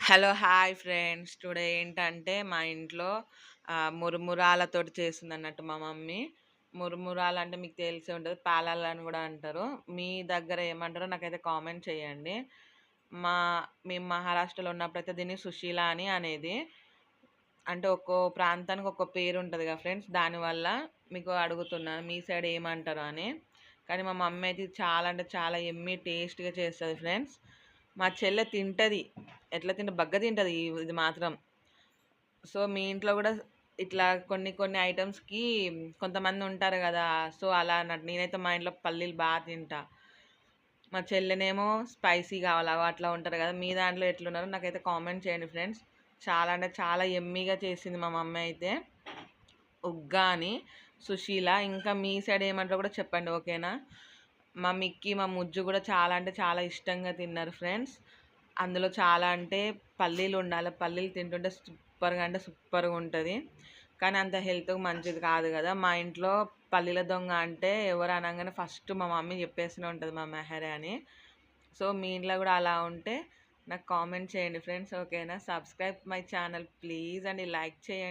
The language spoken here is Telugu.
హలో! Hi friends. టుడే ఏంటంటే మా ఇంట్లో మురుమురాలతోటి చేసిందన్నట్టు మా మమ్మీ. మురుమురాలంటే మీకు తెలిసే ఉంటది. పేలాలని గూడా అంటారు. మీ దగ్గర ఏమంటారో నాకైతే కామెంట్ చేయండి. మా మేము మహారాష్ట్రలో ఉన్నప్పుడైతే దీన్ని సుశీల అని అనేది. అంటే ఒక్కో ప్రాంతానికి ఒక్కో పేరుంటది గదా ఫ్రెండ్స్. దానివల్ల మీకు అడుగుతున్నాను మీ సైడ్ ఏమంటారు అని. కానీ మా మమ్మీ అయితే ఇది చాలా అంటే చాలా యమ్మీ టేస్ట్‌గా చేస్తది ఫ్రెండ్స్. మా చెల్లె తింటది. ఎట్లా బగ్గ తింటది ఇది మాత్రం. సో, మీ ఇంట్లో గూడా ఇట్లా కొన్ని కొన్ని ఐటెమ్స్‌కి కొంతమందుంటారు గదా! సో, అలా అన్నట్టు. నేనైతే మా ఇంట్లో పల్లీలు తింటా. మా చెల్లెనేమో స్పైసీ కావాలి. అట్లా ఉంటారు గదా! మీ దాంట్లో ఎట్లున్నారో నాకైతే కామెంట్ చేయండి ఫ్రెండ్స్. చాలా అంటే చాలా యమ్మీగా చేసింది మా మమ్మీ అయితే. ఉగ్గా అని, సుశీల. ఇంకా మీ సైడ్ ఏమంటారో కూడా చెప్పండి ఓకేనా? మా మిక్కీ, మా ముజ్జు గూడా చాలా అంటే చాలా ఇష్టంగా తిన్నారు ఫ్రెండ్స్. అందులో చాలా అంటే పల్లీలుండాలి. పల్లీలు తింటుంటే సూపర్‌గా అంటే సూపర్‌గుంటది. కానీ అంత హెల్త్‌కి మంచిది కాదు గదా! మా ఇంట్లో పల్లీల దొంగ అంటే ఎవరు అనంగానే ఫస్ట్ మా మమ్మీ చెప్పేస్తూనే ఉంటది మా మెహర్ అని. సో, మీ ఇంట్లో గూడా అలా ఉంటే నాకు కామెంట్ చేయండి ఫ్రెండ్స్ ఓకేనా? సబ్స్క్రైబ్ మై ఛానల్ ప్లీజ్ అండి. లైక్ చేయండి.